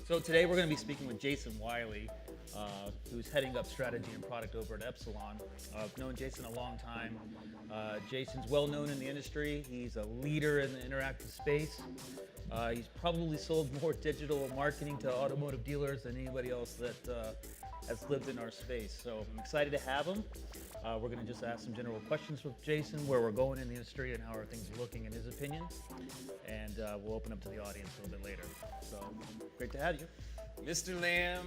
So today we're going to be speaking with Jason Wiley, who's heading up strategy and product over at Epsilon. I've known Jason a long time. Jason's well known in the industry. He's a leader in the interactive space. He's probably sold more digital marketing to automotive dealers than anybody else that has lived in our space. So I'm excited to have him. We're going to just ask some general questions with Jason, where we're going in the industry and how are things looking in his opinion. And we'll open up to the audience a little bit later. So great to have you. Mr. Lamb,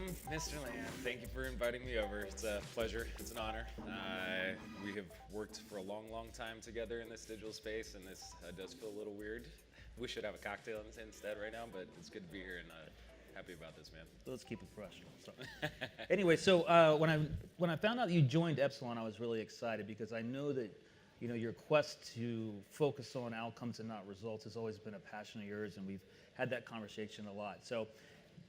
thank you for inviting me over. It's a pleasure, it's an honor. We have worked for a long, long time together in this digital space, and this does feel a little weird. We should have a cocktail instead right now, but it's good to be here and happy about this, man. Let's keep it professional. So. Anyway, so when I found out that you joined Epsilon, I was really excited because I know that your quest to focus on outcomes and not results has always been a passion of yours, and we've had that conversation a lot. So,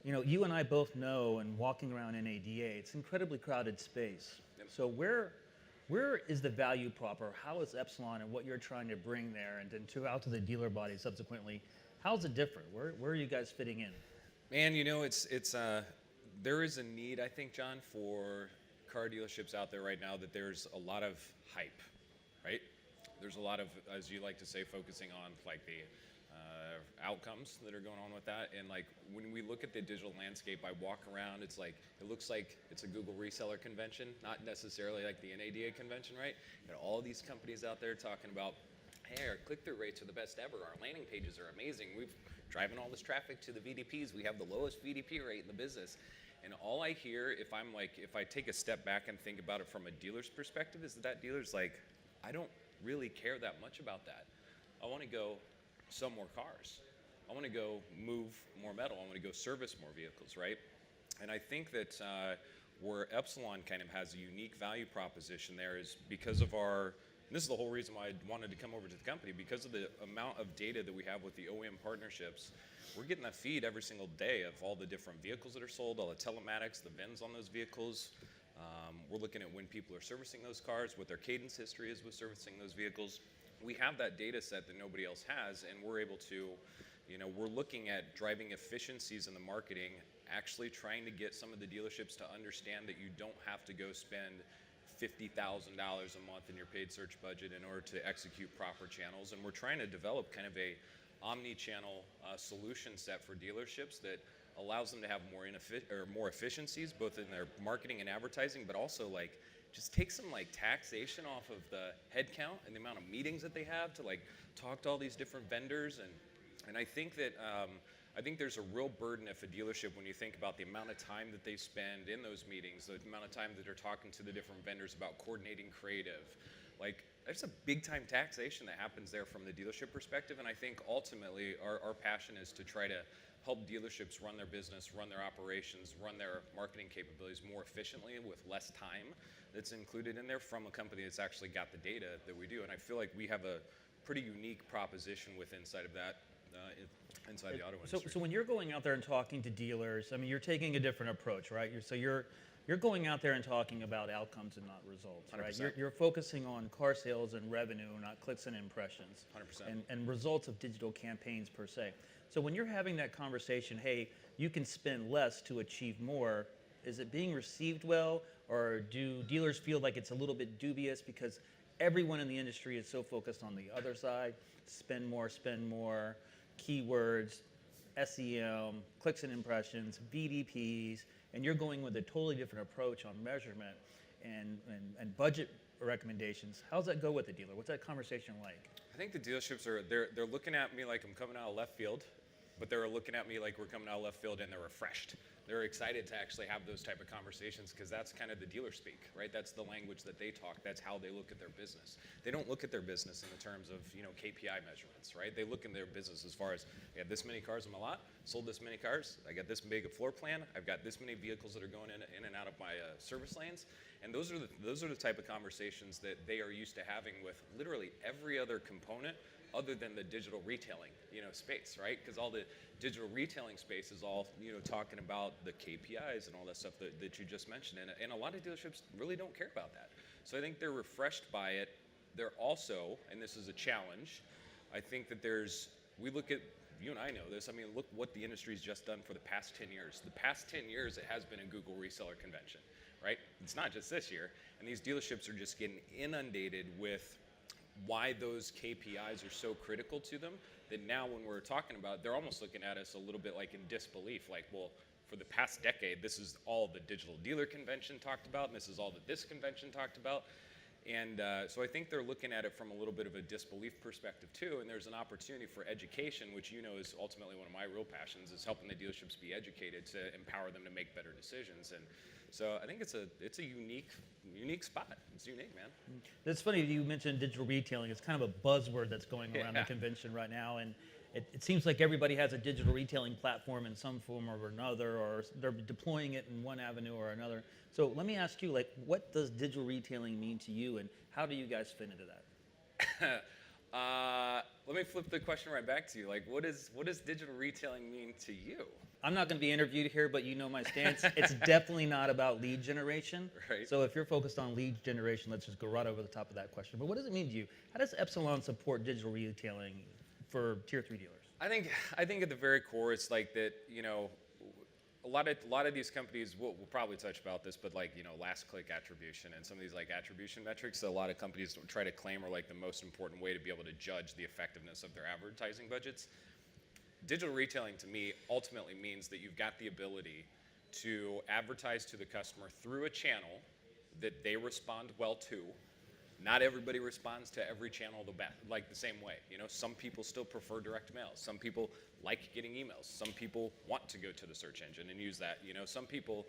you and I both know, and walking around NADA, it's an incredibly crowded space. Yep. So where is the value prop, or how is Epsilon and what you're trying to bring there, and then out to the dealer body subsequently, how's it different? Where are you guys fitting in? Man, there is a need, I think, John, for car dealerships out there right now that there's a lot of hype, right? There's a lot of, as you like to say, focusing on like the outcomes that are going on with that. And like when we look at the digital landscape, I walk around, it looks like it's a Google reseller convention, not necessarily like the NADA convention, right? You got all these companies out there talking about, hey, our click-through rates are the best ever. Our landing pages are amazing. We've driving all this traffic to the VDPs. We have the lowest VDP rate in the business. And all I hear, if I take a step back and think about it from a dealer's perspective, is that dealer's like, I don't really care that much about that. I want to go sell more cars. I want to go move more metal. I want to go service more vehicles, right? And I think that where Epsilon kind of has a unique value proposition there is because of and this is the whole reason why I wanted to come over to the company, because of the amount of data that we have with the OEM partnerships. We're getting that feed every single day of all the different vehicles that are sold, all the telematics, the VINs on those vehicles. We're looking at when people are servicing those cars, what their cadence history is with servicing those vehicles. We have that data set that nobody else has, and we're able to, we're looking at driving efficiencies in the marketing, actually trying to get some of the dealerships to understand that you don't have to go spend $50,000 a month in your paid search budget in order to execute proper channels. And we're trying to develop kind of a omni-channel solution set for dealerships that allows them to have more efficiencies, both in their marketing and advertising, but also like just take some like taxation off of the headcount and the amount of meetings that they have to like talk to all these different vendors. And I think that I think there's a real burden if a dealership, when you think about the amount of time that they spend in those meetings, the amount of time that they're talking to the different vendors about coordinating creative, like there's a big time taxation that happens there from the dealership perspective. And I think ultimately our passion is to try to help dealerships run their business, run their operations, run their marketing capabilities more efficiently with less time that's included in there from a company that's actually got the data that we do. And I feel like we have a pretty unique proposition inside of that. Inside the auto industry. So when you're going out there and talking to dealers, I mean, you're taking a different approach, right? You're going out there and talking about outcomes and not results, right? 100%. You're focusing on car sales and revenue, not clicks and impressions. 100%. And results of digital campaigns per se. So when you're having that conversation, hey, you can spend less to achieve more, is it being received well, or do dealers feel like it's a little bit dubious because everyone in the industry is so focused on the other side, spend more, keywords, SEM, clicks and impressions, VDPs, and you're going with a totally different approach on measurement and budget recommendations. How's that go with the dealer? What's that conversation like? I think the dealerships they're looking at me like I'm coming out of left field, but they're looking at me like we're coming out of left field and they're refreshed. They're excited to actually have those type of conversations because that's kind of the dealer speak, right? That's the language that they talk. That's how they look at their business. They don't look at their business in the terms of KPI measurements, right? They look in their business as far as I got this many cars in my lot, sold this many cars, I got this big a floor plan, I've got this many vehicles that are going in and out of my service lanes, and those are the type of conversations that they are used to having with literally every other component other than the digital retailing, space, right? Because all the digital retailing space is all, talking about the KPIs and all that stuff that you just mentioned. And a lot of dealerships really don't care about that. So I think they're refreshed by it. They're also, and this is a challenge, I think that we look at you and I know this. I mean, look what the industry's just done for the past 10 years. The past 10 years, it has been a Google reseller convention, right? It's not just this year. And these dealerships are just getting inundated with why those KPIs are so critical to them that now when we're talking about it, they're almost looking at us a little bit like in disbelief, like, well, for the past decade, this is all the digital dealer convention talked about, and this is all that this convention talked about. And so I think they're looking at it from a little bit of a disbelief perspective too, and there's an opportunity for education, which you know is ultimately one of my real passions, is helping the dealerships be educated to empower them to make better decisions. And so I think it's a unique spot. It's unique, man. It's funny you mentioned digital retailing. It's kind of a buzzword that's going around the convention right now, and it seems like everybody has a digital retailing platform in some form or another, or they're deploying it in one avenue or another. So let me ask you, like, what does digital retailing mean to you, and how do you guys fit into that? Let me flip the question right back to you. Like, what does digital retailing mean to you? I'm not going to be interviewed here, but you know my stance. It's definitely not about lead generation. Right. So if you're focused on lead generation, let's just go right over the top of that question. But what does it mean to you? How does Epsilon support digital retailing for Tier 3 dealers? I think at the very core, it's like that, you know, a lot of these companies, we'll probably touch about this, but like, you know, last click attribution and some of these like attribution metrics that a lot of companies try to claim are like the most important way to be able to judge the effectiveness of their advertising budgets. Digital retailing to me ultimately means that you've got the ability to advertise to the customer through a channel that they respond well to. Not everybody responds to every channel the same way. You know, some people still prefer direct mail. Some people like getting emails. Some people want to go to the search engine and use that. You know, some people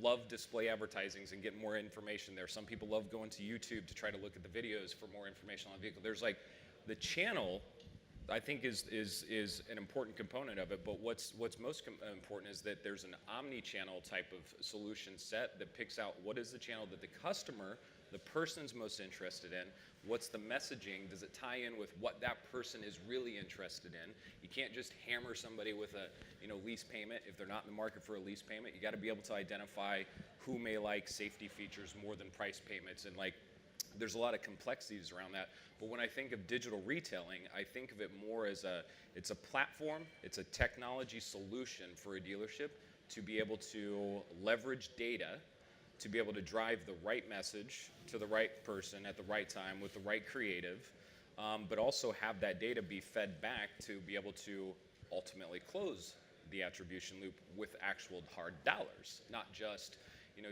love display advertisings and get more information there. Some people love going to YouTube to try to look at the videos for more information on the vehicle. There's like the channel, I think is an important component of it, but what's most important is that there's an omni-channel type of solution set that picks out what is the channel that the customer, the person's most interested in, what's the messaging, does it tie in with what that person is really interested in. You can't just hammer somebody with a lease payment if they're not in the market for a lease payment. You got to be able to identify who may like safety features more than price payments, and like there's a lot of complexities around that. But when I think of digital retailing, I think of it more as it's a platform, it's a technology solution for a dealership to be able to leverage data, to be able to drive the right message to the right person at the right time with the right creative, but also have that data be fed back to be able to ultimately close the attribution loop with actual hard dollars, not just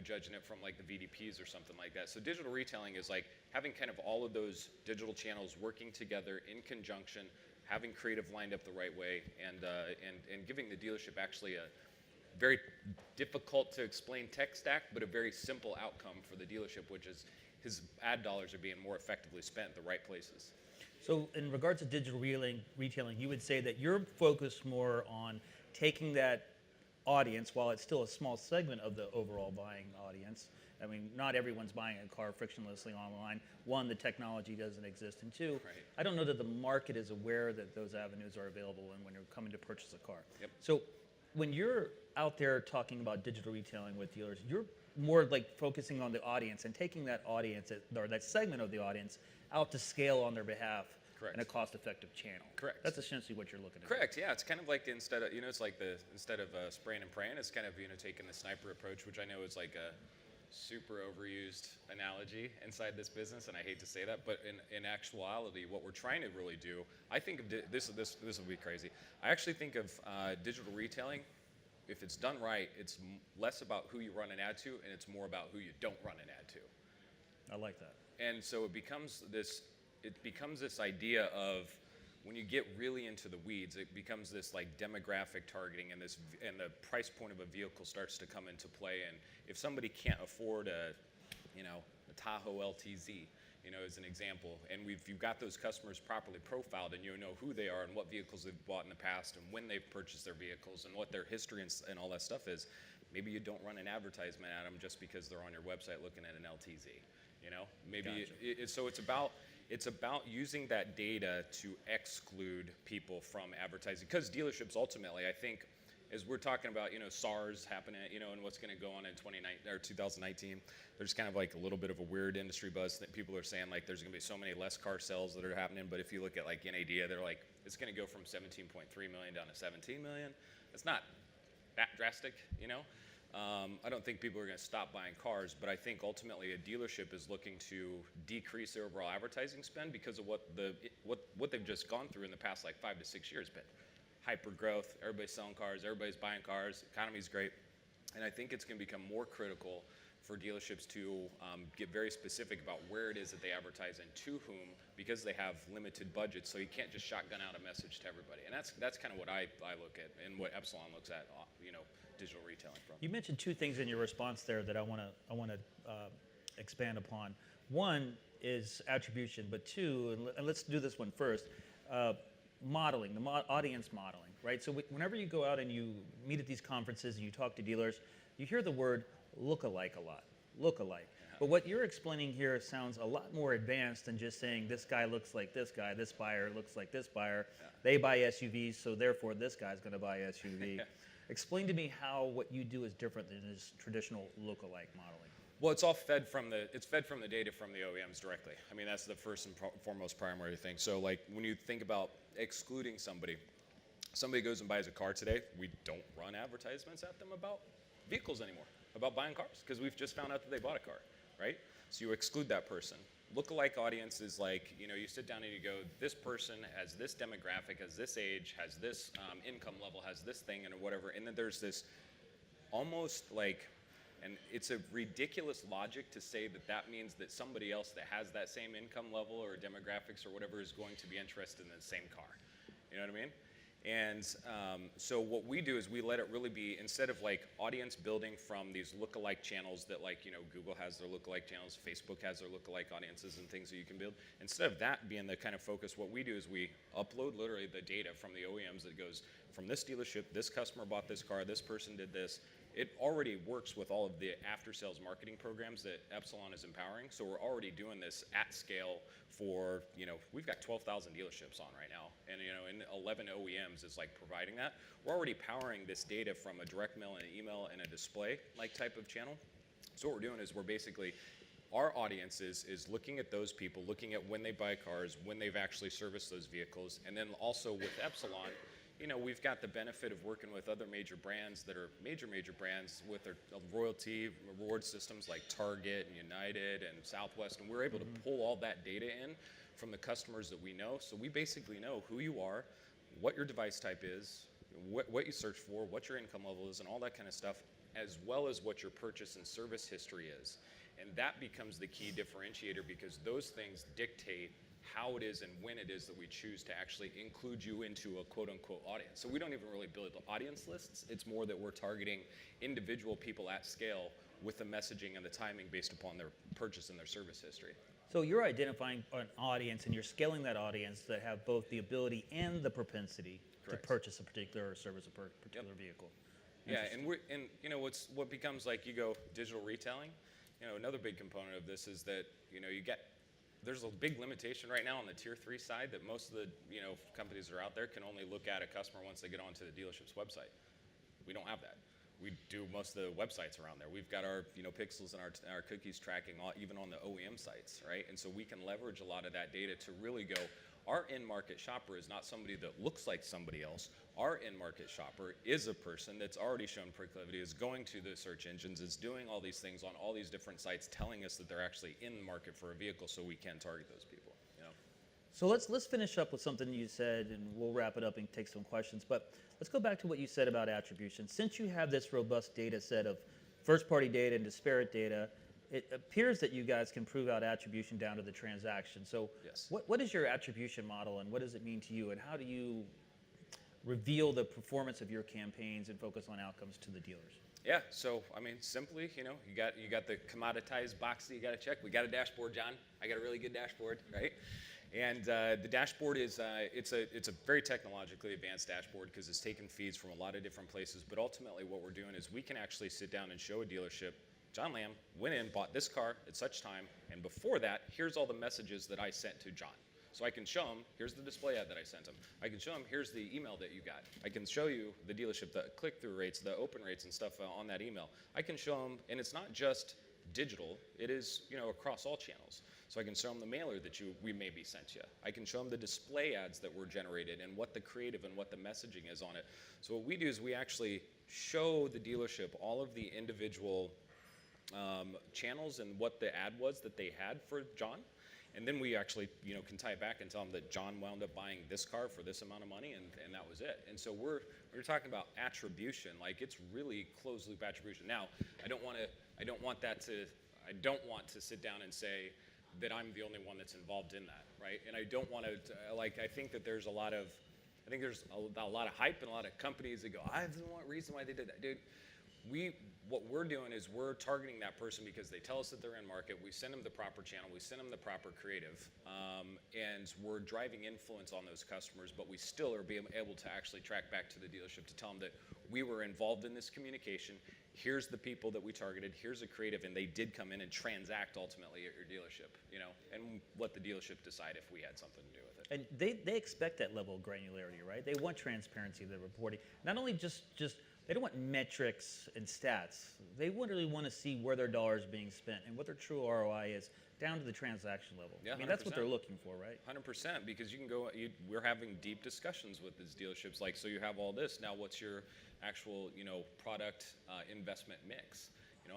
judging it from like the VDPs or something like that. So digital retailing is like having kind of all of those digital channels working together in conjunction, having creative lined up the right way, and giving the dealership actually a very difficult to explain tech stack, but a very simple outcome for the dealership, which is his ad dollars are being more effectively spent at the right places. So in regards to digital retailing, you would say that you're focused more on taking that audience, while it's still a small segment of the overall buying audience. I mean, not everyone's buying a car frictionlessly online. One, the technology doesn't exist, and two, Right. I don't know that the market is aware that those avenues are available when you're coming to purchase a car. Yep. So when you're out there talking about digital retailing with dealers, you're more like focusing on the audience and taking that audience or that segment of the audience out to scale on their behalf. Correct. In a cost-effective channel. Correct. That's essentially what you're looking at. Correct. Yeah, it's kind of like instead of spraying and praying, it's kind of taking the sniper approach, which I know is like a super overused analogy inside this business, and I hate to say that, but in actuality, what we're trying to really do, I think of this will be crazy. I actually think of digital retailing. If it's done right, it's less about who you run an ad to, and it's more about who you don't run an ad to. I like that. And so it becomes this idea of when you get really into the weeds, it becomes this like demographic targeting, and the price point of a vehicle starts to come into play. And if somebody can't afford a Tahoe LTZ, as an example, and you've got those customers properly profiled, and you know who they are and what vehicles they've bought in the past and when they've purchased their vehicles and what their history and all that stuff is, maybe you don't run an advertisement at them just because they're on your website looking at an LTZ. Maybe Gotcha. so it's about using that data to exclude people from advertising, because dealerships ultimately, I think, as we're talking about, SARS happening, and what's going to go on in 2019, there's kind of like a little bit of a weird industry buzz that people are saying like there's going to be so many less car sales that are happening. But if you look at like NADA, they're like it's going to go from 17.3 million down to 17 million. It's not that drastic, I don't think people are going to stop buying cars, but I think ultimately a dealership is looking to decrease their overall advertising spend because of what they've just gone through in the past like 5 to 6 years. But hyper growth, everybody's selling cars, everybody's buying cars, economy's great, and I think it's going to become more critical for dealerships to get very specific about where it is that they advertise and to whom, because they have limited budgets. So you can't just shotgun out a message to everybody, and that's kind of what I look at and what Epsilon looks at, digital retailing from. You mentioned two things in your response there that I want to expand upon. One is attribution, but two, and let's do this one first. Modeling, audience modeling, right? So whenever you go out and you meet at these conferences and you talk to dealers, you hear the word look-alike a lot, look-alike. Yeah. But what you're explaining here sounds a lot more advanced than just saying this guy looks like this guy, this buyer looks like this buyer. Yeah. They buy SUVs, so therefore this guy's going to buy SUV. Explain to me how what you do is different than this traditional look-alike modeling. Well, it's all fed from the data from the OEMs directly. I mean, that's the first and foremost primary thing. So like when you think about excluding somebody goes and buys a car today, we don't run advertisements at them about vehicles anymore, about buying cars, because we've just found out that they bought a car, right? So you exclude that person. Lookalike audience is like, you sit down and you go, this person has this demographic, has this age, has this income level, has this thing and whatever, and then there's this almost like, and it's a ridiculous logic to say that that means that somebody else that has that same income level or demographics or whatever is going to be interested in the same car. You know what I mean? And so what we do is we let it really be, instead of like audience building from these lookalike channels that like, Google has their lookalike channels, Facebook has their lookalike audiences and things that you can build. Instead of that being the kind of focus, what we do is we upload literally the data from the OEMs that goes from this dealership, this customer bought this car, this person did this. It already works with all of the after-sales marketing programs that Epsilon is empowering. So we're already doing this at scale for, we've got 12,000 dealerships on right now. And, and 11 OEMs is like providing that. We're already powering this data from a direct mail and an email and a display like type of channel. So what we're doing is we're basically, our audience is looking at those people, looking at when they buy cars, when they've actually serviced those vehicles. And then also with Epsilon, we've got the benefit of working with other major brands that are major brands with their royalty reward systems like Target and United and Southwest, and we're able to pull all that data in from the customers that we know. So we basically know who you are, what your device type is, what you search for, what your income level is, and all that kind of stuff, as well as what your purchase and service history is. And that becomes the key differentiator, because those things dictate how it is and when it is that we choose to actually include you into a quote-unquote audience. So we don't even really build audience lists. It's more that we're targeting individual people at scale with the messaging and the timing based upon their purchase and their service history. So you're identifying an audience and you're scaling that audience that have both the ability and the propensity Correct. To purchase a particular or service a particular vehicle. Yeah, and what becomes like, you go digital retailing, another big component of this is that, there's a big limitation right now on the tier 3 side that most of the companies that are out there can only look at a customer once they get onto the dealership's website. We don't have that. We do most of the websites around there. We've got our pixels and our cookies tracking even on the OEM sites, right? And so we can leverage a lot of that data to really go, our in-market shopper is not somebody that looks like somebody else. Our in-market shopper is a person that's already shown proclivity, is going to the search engines, is doing all these things on all these different sites, telling us that they're actually in the market for a vehicle, so we can target those people. So let's finish up with something you said, and we'll wrap it up and take some questions. But let's go back to what you said about attribution. Since you have this robust data set of first-party data and disparate data, it appears that you guys can prove out attribution down to the transaction. So yes. What is your attribution model, and what does it mean to you, and how do you reveal the performance of your campaigns and focus on outcomes to the dealers? Yeah, so I mean, simply, you got the commoditized box that you got to check. We got a dashboard, John. I got a really good dashboard, right? And the dashboard is it's a very technologically advanced dashboard because it's taken feeds from a lot of different places. But ultimately, what we're doing is we can actually sit down and show a dealership, Jon Lamb went in, bought this car at such time, and before that, here's all the messages that I sent to John. So I can show them, here's the display ad that I sent them. I can show them, here's the email that you got. I can show you the dealership, the click-through rates, the open rates and stuff on that email. I can show them, and it's not just digital, it is, across all channels. So I can show them the mailer that we maybe sent you. I can show them the display ads that were generated and what the creative and what the messaging is on it. So what we do is we actually show the dealership all of the individual channels and what the ad was that they had for John. And then we actually, can tie it back and tell them that John wound up buying this car for this amount of money, and that was it. And so we're talking about attribution, like it's really closed loop attribution. Now, I don't want to sit down and say that I'm the only one that's involved in that, right? And I don't want to, I think that there's a lot of hype and a lot of companies that go, I have no reason why they did that, dude. What we're doing is we're targeting that person because they tell us that they're in market. We send them the proper channel. We send them the proper creative. And we're driving influence on those customers, but we still are being able to actually track back to the dealership to tell them that we were involved in this communication. Here's the people that we targeted. Here's a creative, and they did come in and transact ultimately at your dealership, and let the dealership decide if we had something to do with it. And they expect that level of granularity, right? They want transparency of the reporting. Not only just they don't want metrics and stats. They really want to see where their dollar is being spent and what their true ROI is down to the transaction level. Yeah, I mean, that's what 100%. they're looking for, right? 100%, because we're having deep discussions with these dealerships. Like, so you have all this. Now, what's your actual, product investment mix?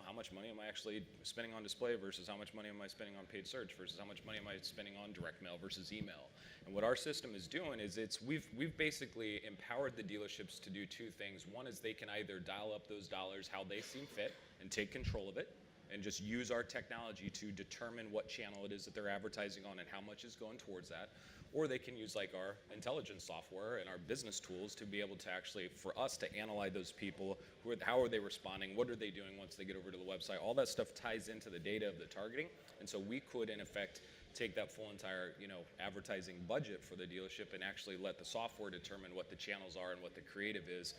How much money am I actually spending on display versus how much money am I spending on paid search versus how much money am I spending on direct mail versus email? And what our system is doing is we've basically empowered the dealerships to do two things. One is they can either dial up those dollars how they seem fit and take control of it and just use our technology to determine what channel it is that they're advertising on and how much is going towards that. Or they can use like our intelligence software and our business tools to be able to actually, for us to analyze those people, how are they responding, what are they doing once they get over to the website. All that stuff ties into the data of the targeting. And so we could, in effect, take that full entire advertising budget for the dealership and actually let the software determine what the channels are and what the creative is.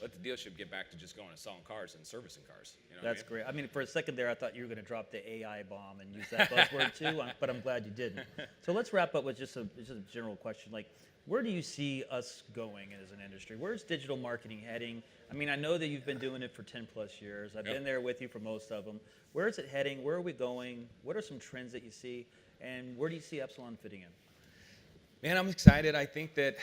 Let the dealership get back to just going and selling cars and servicing cars. That's great. I mean, for a second there, I thought you were going to drop the AI bomb and use that buzzword too, but I'm glad you didn't. So let's wrap up with just a general question. Like, where do you see us going as an industry? Where's digital marketing heading? I mean, I know that you've been doing it for 10 plus years. I've been there with you for most of them. Where is it heading? Where are we going? What are some trends that you see? And where do you see Epsilon fitting in? Man, I'm excited. I think that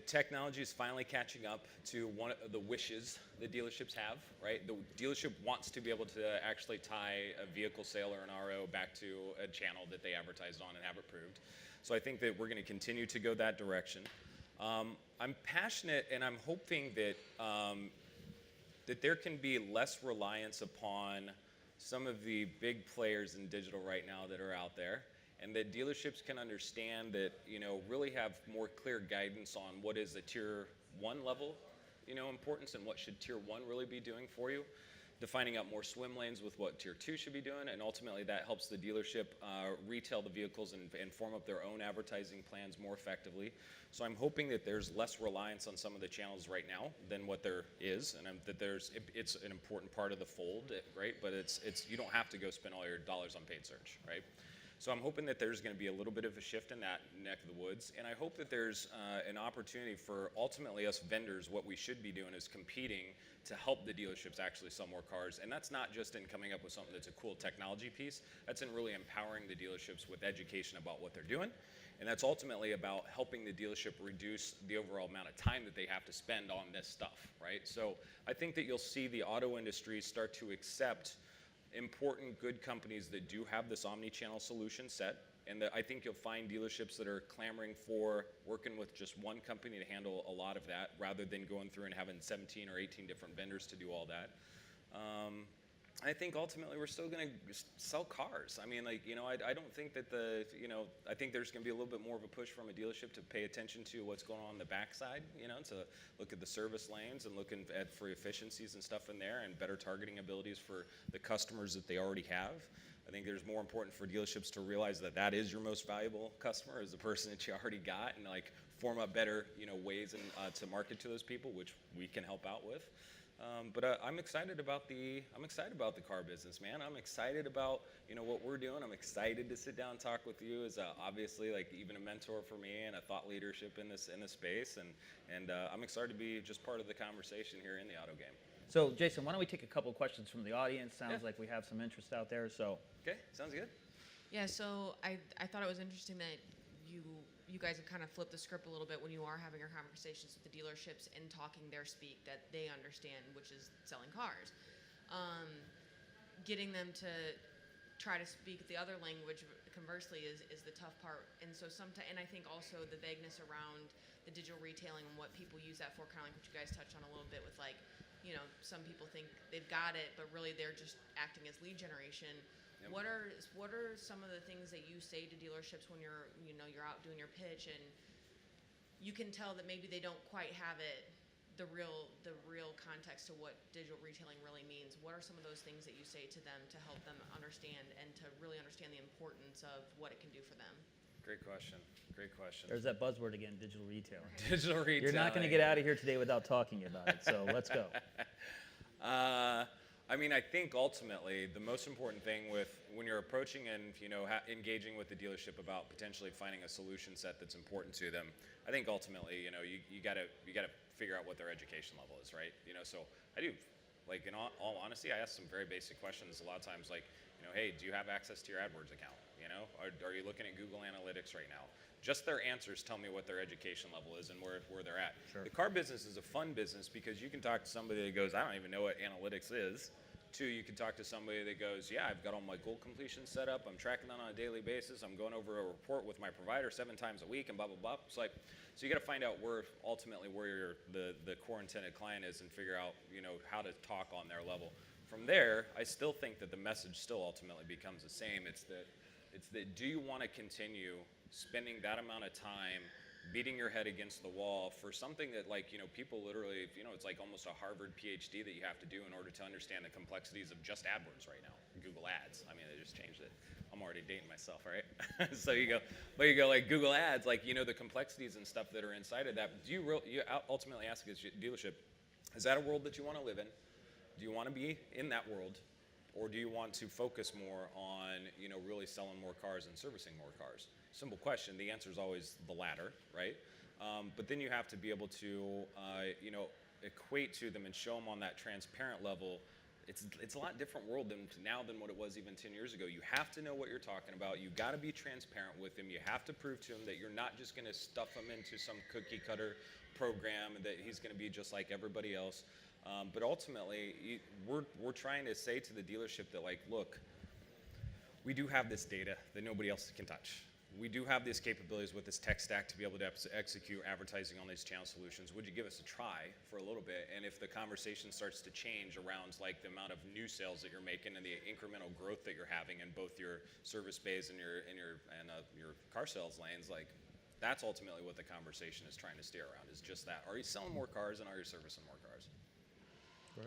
technology is finally catching up to one of the wishes the dealerships have, right? The dealership wants to be able to actually tie a vehicle sale or an RO back to a channel that they advertised on and have approved. So I think that we're going to continue to go that direction. I'm passionate, and I'm hoping that that there can be less reliance upon some of the big players in digital right now that are out there. And that dealerships can understand that, really have more clear guidance on what is a tier 1 level, importance and what should tier 1 really be doing for you. Defining out more swim lanes with what tier 2 should be doing, and ultimately that helps the dealership retail the vehicles and form up their own advertising plans more effectively. So I'm hoping that there's less reliance on some of the channels right now than what there is, and that it's an important part of the fold, right? But it's you don't have to go spend all your dollars on paid search, right? So I'm hoping that there's going to be a little bit of a shift in that neck of the woods, and I hope that there's an opportunity for ultimately us vendors. What we should be doing is competing to help the dealerships actually sell more cars, and that's not just in coming up with something that's a cool technology piece. That's in really empowering the dealerships with education about what they're doing, and that's ultimately about helping the dealership reduce the overall amount of time that they have to spend on this stuff, right? So I think that you'll see the auto industry start to accept important, good companies that do have this omni-channel solution set, and that I think you'll find dealerships that are clamoring for working with just one company to handle a lot of that, rather than going through and having 17 or 18 different vendors to do all that. I think ultimately we're still going to sell cars. I mean, I don't think that I think there's going to be a little bit more of a push from a dealership to pay attention to what's going on the backside, to look at the service lanes and looking for efficiencies and stuff in there and better targeting abilities for the customers that they already have. I think there's more important for dealerships to realize that that is your most valuable customer, is the person that you already got, and form up better, ways and to market to those people, which we can help out with. But I'm excited about the car business, man. I'm excited about what we're doing. I'm excited to sit down and talk with you as obviously like even a mentor for me and a thought leadership in this space. And I'm excited to be just part of the conversation here in the auto game. So, Jason, why don't we take a couple of questions from the audience? Sounds Yeah. like we have some interest out there. So, Okay, sounds good. Yeah, so I thought it was interesting that you guys have kind of flipped the script a little bit when you are having your conversations with the dealerships and talking their speak that they understand, which is selling cars. Getting them to try to speak the other language, conversely, is the tough part. And so sometimes, and I think also the vagueness around the digital retailing and what people use that for, kind of like what you guys touched on a little bit with like, some people think they've got it, but really they're just acting as lead generation. Yep. What are some of the things that you say to dealerships when you're out doing your pitch and you can tell that maybe they don't quite have it, the real context to what digital retailing really means? What are some of those things that you say to them to help them understand and to really understand the importance of what it can do for them? Great question. there's that buzzword again, digital retailing. Digital retailing. You're not going to get out of here today without talking about it. So, let's go. I mean, I think ultimately the most important thing when you're approaching and engaging with the dealership about potentially finding a solution set that's important to them, I think ultimately you gotta figure out what their education level is, right? So I do, like in all honesty, I ask some very basic questions a lot of times, like hey, do you have access to your AdWords account? Are you looking at Google Analytics right now? Just their answers tell me what their education level is and where they're at. Sure. The car business is a fun business because you can talk to somebody that goes, I don't even know what analytics is. Two, you can talk to somebody that goes, yeah, I've got all my goal completion set up. I'm tracking that on a daily basis. I'm going over a report with my provider 7 times a week and blah, blah, blah. It's like, so you got to find out where the core intended client is and figure out, how to talk on their level. From there, I still think that the message still ultimately becomes the same. It's that do you want to continue spending that amount of time beating your head against the wall for something that people literally, it's like almost a Harvard PhD that you have to do in order to understand the complexities of just AdWords right now, Google Ads. I mean, they just changed it. I'm already dating myself, right? So you go like Google Ads, the complexities and stuff that are inside of that. You ultimately ask a dealership, is that a world that you want to live in? Do you want to be in that world? Or do you want to focus more on, really selling more cars and servicing more cars? Simple question. The answer is always the latter, right? But then you have to be able to, equate to them and show them on that transparent level. It's a lot different world than what it was even 10 years ago. You have to know what you're talking about. You got to be transparent with them. You have to prove to them that you're not just going to stuff them into some cookie cutter program that he's going to be just like everybody else. But ultimately, we're trying to say to the dealership that look, we do have this data that nobody else can touch. We do have these capabilities with this tech stack to be able to execute advertising on these channel solutions. Would you give us a try for a little bit? And if the conversation starts to change around the amount of new sales that you're making and the incremental growth that you're having in both your service bays and your car sales lanes, that's ultimately what the conversation is trying to steer around. Is just that: are you selling more cars and are you servicing more cars? Do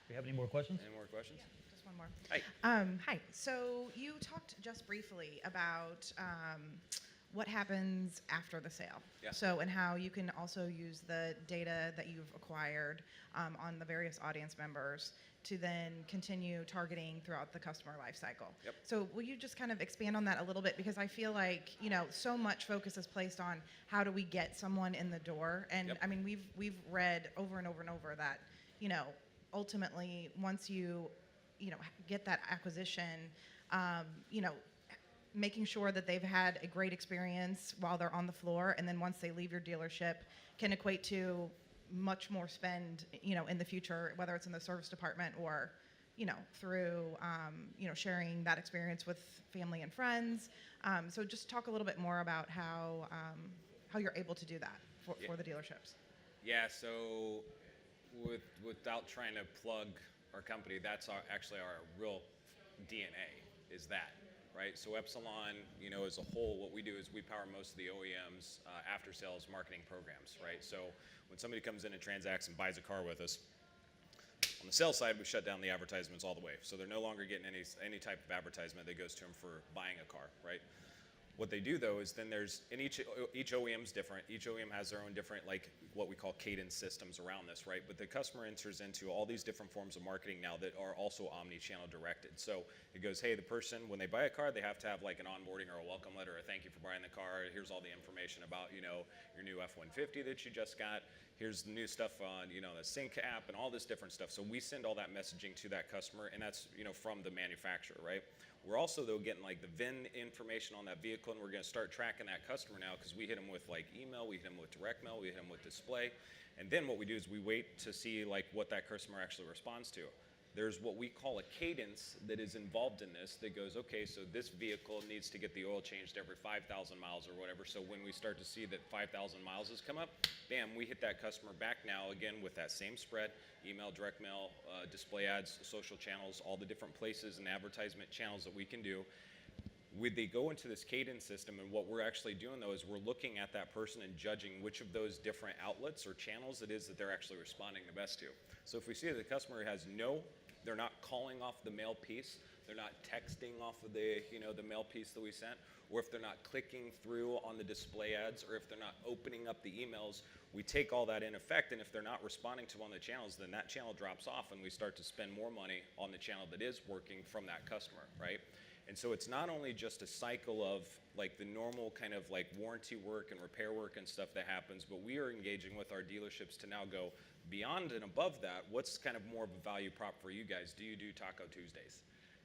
we have any more questions? Any more questions? Yeah, just one more. Hi. Hi. So you talked just briefly about what happens after the sale. Yeah. So, and how you can also use the data that you've acquired on the various audience members to then continue targeting throughout the customer life cycle. Yep. So will you just kind of expand on that a little bit? Because I feel like, so much focus is placed on how do we get someone in the door. And Yep. I mean, we've read over and over and over that, ultimately, once you get that acquisition, making sure that they've had a great experience while they're on the floor, and then once they leave your dealership, can equate to much more spend, in the future, whether it's in the service department or, through, sharing that experience with family and friends. So just talk a little bit more about how you're able to do that for the dealerships. Yeah. So, without trying to plug our company, that's actually our real DNA. Is that. Right? So Epsilon, as a whole, what we do is we power most of the OEM's after-sales marketing programs, right? So when somebody comes in and transacts and buys a car with us, on the sales side, we shut down the advertisements all the way. So they're no longer getting any type of advertisement that goes to them for buying a car, right? What they do though is then there's, and each OEM's different. Each OEM has their own different, like what we call cadence systems around this, right? But the customer enters into all these different forms of marketing now that are also omni-channel directed. So it goes, hey, the person, when they buy a car, they have to have like an onboarding or a welcome letter, or thank you for buying the car. Here's all the information about, you know, your new F-150 that you just got. Here's the new stuff on, you know, the Sync app and all this different stuff. So we send all that messaging to that customer, and that's, you know, from the manufacturer, right? We're also, though, getting like the VIN information on that vehicle, and we're going to start tracking that customer now because we hit them with like email, we hit them with direct mail, we hit them with display. And then what we do is we wait to see like what that customer actually responds to. There's what we call a cadence that is involved in this that goes, okay, so this vehicle needs to get the oil changed every 5,000 miles or whatever. So when we start to see that 5,000 miles has come up, bam, we hit that customer back now again with that same spread, email, direct mail, display ads, social channels, all the different places and advertisement channels that we can do. They go into this cadence system, and what we're actually doing though is we're looking at that person and judging which of those different outlets or channels it is that they're actually responding the best to. So if we see that the customer has they're not calling off the mail piece, they're not texting off of the, you know, the mail piece that we sent, or if they're not clicking through on the display ads, or if they're not opening up the emails, we take all that in effect, and if they're not responding to one of the channels, then that channel drops off and we start to spend more money on the channel that is working from that customer, right? And so it's not only just a cycle of like the normal kind of like warranty work and repair work and stuff that happens, but we are engaging with our dealerships to now go beyond and above that. What's kind of more of a value prop for you guys? Do you do Taco Tuesdays?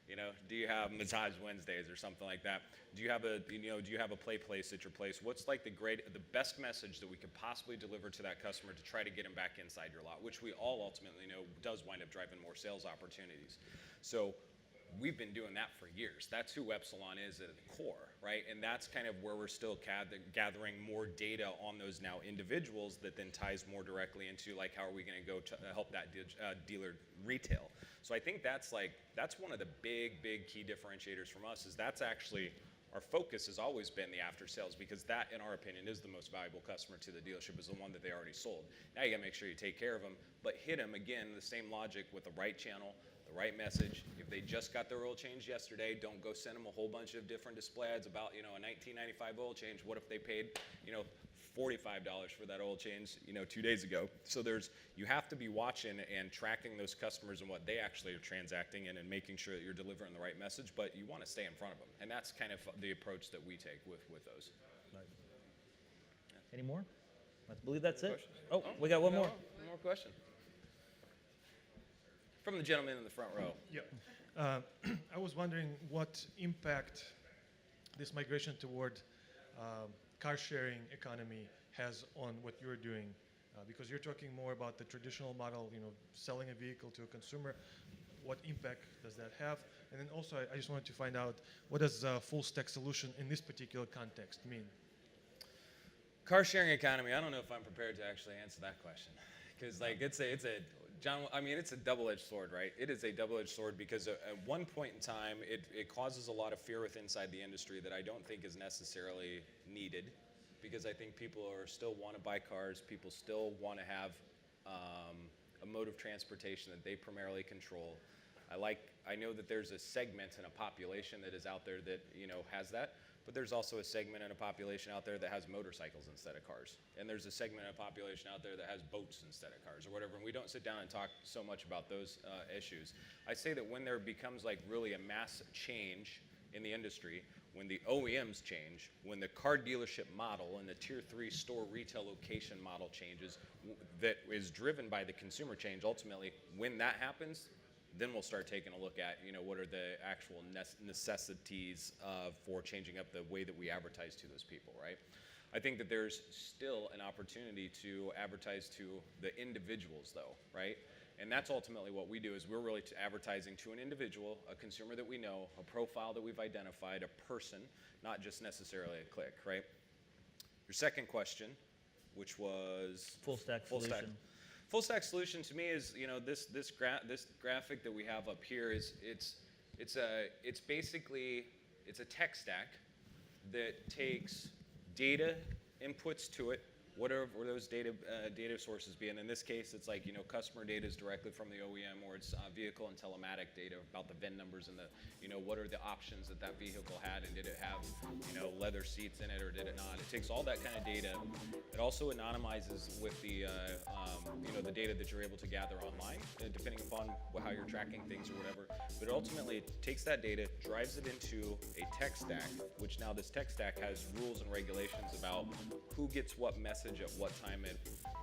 You know, do you have Massage Wednesdays or something like that? Do you have a, you know, do you have a play place at your place? What's like the best message that we could possibly deliver to that customer to try to get them back inside your lot, which we all ultimately know does wind up driving more sales opportunities. So we've been doing that for years. That's who Epsilon is at the core, right? And that's kind of where we're still gathering more data on those now individuals that then ties more directly into like how are we going to go to help that dealer retail. So I think that's one of the big key differentiators from us is that's actually our focus has always been the after sales, because that, in our opinion, is the most valuable customer to the dealership, is the one that they already sold. Now you got to make sure you take care of them, but hit them again the same logic with the right channel, the right message. If they just got their oil change yesterday, don't go send them a whole bunch of different display ads about, you know, a 1995 oil change. What if they paid, you know, $45 for that oil change, you know, 2 days ago? So you have to be watching and tracking those customers and what they actually are transacting in and making sure that you're delivering the right message, but you want to stay in front of them. And that's kind of the approach that we take with those. Right. Any more? I believe that's it. Questions? Oh, we got one more. One more question. From the gentleman in the front row. Yeah. I was wondering what impact this migration toward car sharing economy has on what you're doing, because you're talking more about the traditional model, you know, selling a vehicle to a consumer. What impact does that have? And then also, I just wanted to find out, what does a full stack solution in this particular context mean? Car sharing economy. I don't know if I'm prepared to actually answer that question, because like it's a double-edged sword, right? It is a double-edged sword because at one point in time, it causes a lot of fear inside the industry that I don't think is necessarily needed, because I think people still want to buy cars. People still want to have a mode of transportation that they primarily control. I know that there's a segment in a population that is out there that, you know, has that. But there's also a segment in a population out there that has motorcycles instead of cars. And there's a segment in a population out there that has boats instead of cars or whatever. And we don't sit down and talk so much about those issues. I say that when there becomes like really a mass change in the industry, when the OEMs change, when the car dealership model and the tier 3 store retail location model changes, that is driven by the consumer change ultimately, when that happens, then we'll start taking a look at, you know, what are the actual necessities for changing up the way that we advertise to those people, right? I think that there's still an opportunity to advertise to the individuals though, right? And that's ultimately what we do, is we're really advertising to an individual, a consumer that we know, a profile that we've identified, a person, not just necessarily a click, right? Your second question, which was Full stack solution. Full stack solution to me is, you know, this graphic that we have up here is it's basically a tech stack that takes data inputs to it what are those data sources be? And in this case, it's like, customer data is directly from the OEM, or it's vehicle and telematic data about the VIN numbers and what are the options that vehicle had, and did it have, leather seats in it or did it not? It takes all that kind of data. It also anonymizes with the data that you're able to gather online, depending upon how you're tracking things or whatever. But ultimately, it takes that data, drives it into a tech stack, which now this tech stack has rules and regulations about who gets what message at what time,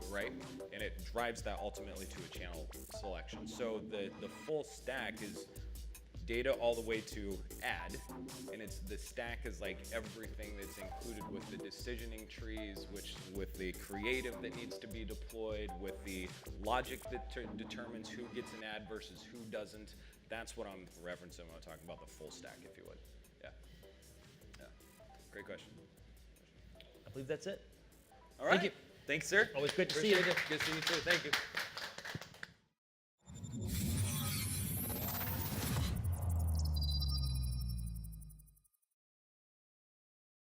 right? And it drives that ultimately to a channel selection. So the full stack is data all the way to ad, and the stack is like everything that's included with the decisioning trees, which with the creative that needs to be deployed, with the logic that determines who gets an ad versus who doesn't. That's what I'm referencing when I'm talking about the full stack, if you would. Yeah. Great question. I believe that's it. All right. Thank you. Thanks, sir. Always good to see you. Appreciate it. Good to see you too. Thank you.